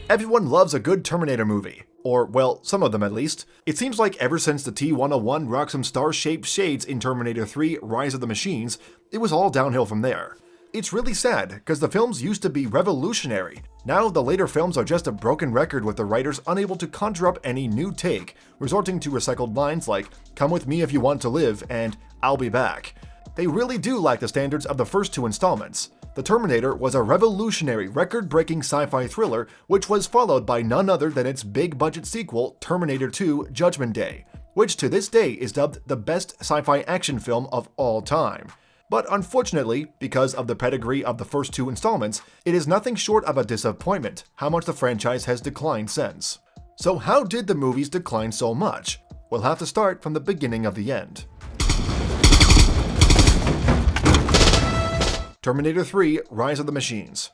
Everyone loves a good Terminator movie. Or, well, some of them at least. It seems like ever since the T-101 rocked some star-shaped shades in Terminator 3 Rise of the Machines, it was all downhill from there. It's really sad, because the films used to be revolutionary. Now the later films are just a broken record with the writers unable to conjure up any new take, resorting to recycled lines like, "Come with me if you want to live," and "I'll be back." They really do lack the standards of the first two installments. The Terminator was a revolutionary, record-breaking sci-fi thriller, which was followed by none other than its big-budget sequel, Terminator 2: Judgment Day, which to this day is dubbed the best sci-fi action film of all time. But unfortunately, because of the pedigree of the first two installments, it is nothing short of a disappointment how much the franchise has declined since. So how did the movies decline so much? We'll have to start from the beginning of the end. Terminator 3: Rise of the Machines.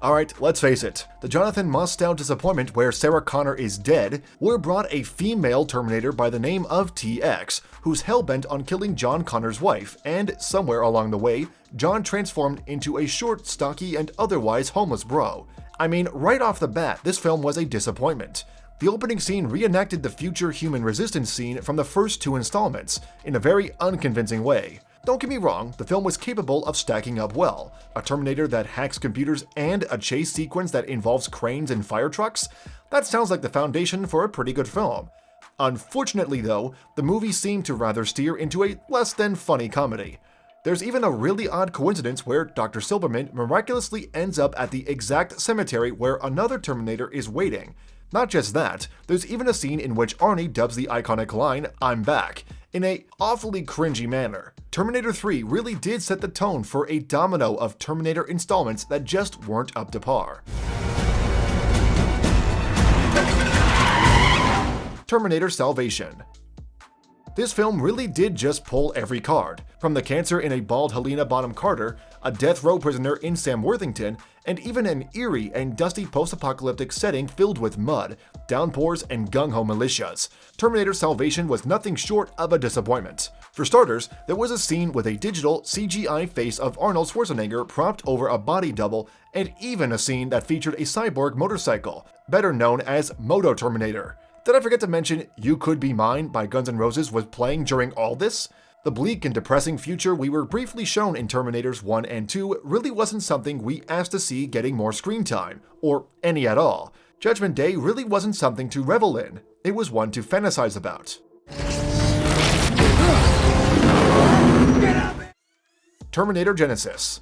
Alright, let's face it, the Jonathan Mostow disappointment where Sarah Connor is dead, we're brought a female Terminator by the name of TX, who's hellbent on killing John Connor's wife, and somewhere along the way, John transformed into a short, stocky, and otherwise homeless bro. I mean, right off the bat, this film was a disappointment. The opening scene reenacted the future human resistance scene from the first two installments, in a very unconvincing way. Don't get me wrong, the film was capable of stacking up well. A Terminator that hacks computers and a chase sequence that involves cranes and fire trucks? That sounds like the foundation for a pretty good film. Unfortunately though, the movie seemed to rather steer into a less than funny comedy. There's even a really odd coincidence where Dr. Silberman miraculously ends up at the exact cemetery where another Terminator is waiting. Not just that, there's even a scene in which Arnie dubs the iconic line, "I'm back," in a awfully cringy manner. Terminator 3 really did set the tone for a domino of Terminator installments that just weren't up to par. Terminator Salvation. This film really did just pull every card, from the cancer in a bald Helena Bonham Carter, a death row prisoner in Sam Worthington, and even an eerie and dusty post-apocalyptic setting filled with mud, downpours, and gung-ho militias. Terminator Salvation was nothing short of a disappointment. For starters, there was a scene with a digital CGI face of Arnold Schwarzenegger propped over a body double, and even a scene that featured a cyborg motorcycle, better known as Moto Terminator. Did I forget to mention You Could Be Mine by Guns N' Roses was playing during all this? The bleak and depressing future we were briefly shown in Terminators 1 and 2 really wasn't something we asked to see getting more screen time, or any at all. Judgment Day really wasn't something to revel in, it was one to fantasize about. Terminator Genesis.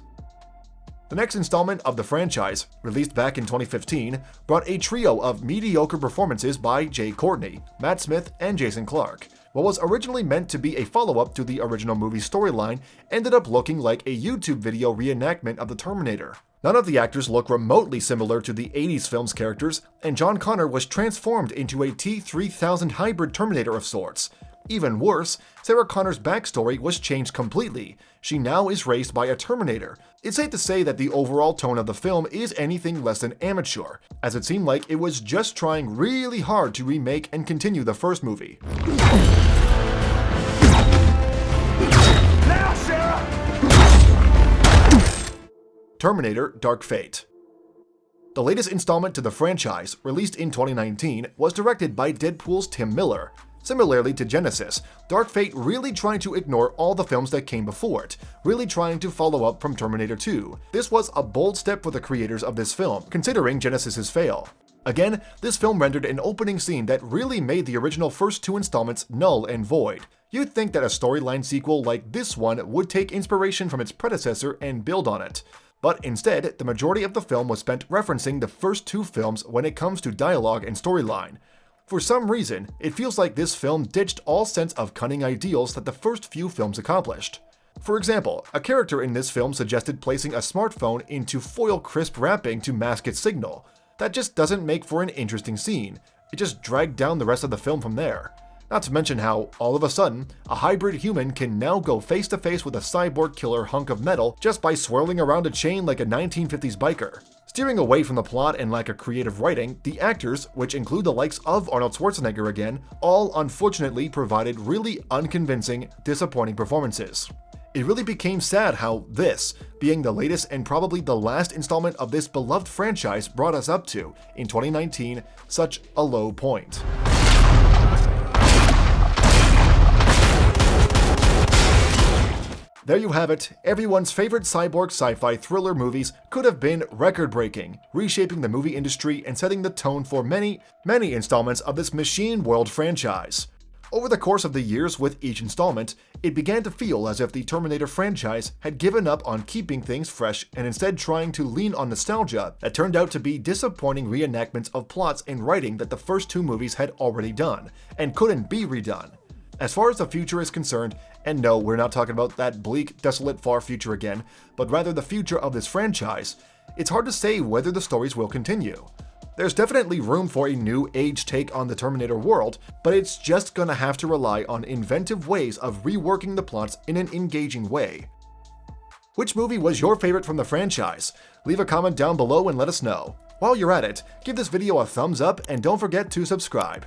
The next installment of the franchise, released back in 2015, brought a trio of mediocre performances by Jai Courtney, Matt Smith, and Jason Clarke. What was originally meant to be a follow-up to the original movie storyline ended up looking like a YouTube video reenactment of the Terminator. None of the actors look remotely similar to the 80s film's characters, and John Connor was transformed into a T-3000 hybrid Terminator of sorts. Even worse, Sarah Connor's backstory was changed completely. She now is raised by a Terminator. It's safe to say that the overall tone of the film is anything less than amateur, as it seemed like it was just trying really hard to remake and continue the first movie. Now, Sarah! Terminator: Dark Fate. The latest installment to the franchise, released in 2019, was directed by Deadpool's Tim Miller. Similarly to Genesis, Dark Fate really tried to ignore all the films that came before it, really trying to follow up from Terminator 2. This was a bold step for the creators of this film, considering Genesis's fail. Again, this film rendered an opening scene that really made the original first two installments null and void. You'd think that a storyline sequel like this one would take inspiration from its predecessor and build on it. But instead, the majority of the film was spent referencing the first two films when it comes to dialogue and storyline. For some reason, it feels like this film ditched all sense of cunning ideals that the first few films accomplished. For example, a character in this film suggested placing a smartphone into foil crisp wrapping to mask its signal. That just doesn't make for an interesting scene. It just dragged down the rest of the film from there. Not to mention how, all of a sudden, a hybrid human can now go face to face with a cyborg killer hunk of metal just by swirling around a chain like a 1950s biker. Steering away from the plot and lack of creative writing, the actors, which include the likes of Arnold Schwarzenegger again, all unfortunately provided really unconvincing, disappointing performances. It really became sad how this, being the latest and probably the last installment of this beloved franchise, brought us up to, in 2019, such a low point. There you have it, everyone's favorite cyborg sci-fi thriller movies could have been record-breaking, reshaping the movie industry and setting the tone for many installments of this Machine World franchise. Over the course of the years with each installment, it began to feel as if the Terminator franchise had given up on keeping things fresh and instead trying to lean on nostalgia that turned out to be disappointing reenactments of plots and writing that the first two movies had already done, and couldn't be redone. As far as the future is concerned, and no, we're not talking about that bleak, desolate, far future again, but rather the future of this franchise, it's hard to say whether the stories will continue. There's definitely room for a new age take on the Terminator world, but it's just gonna have to rely on inventive ways of reworking the plots in an engaging way. Which movie was your favorite from the franchise? Leave a comment down below and let us know. While you're at it, give this video a thumbs up and don't forget to subscribe.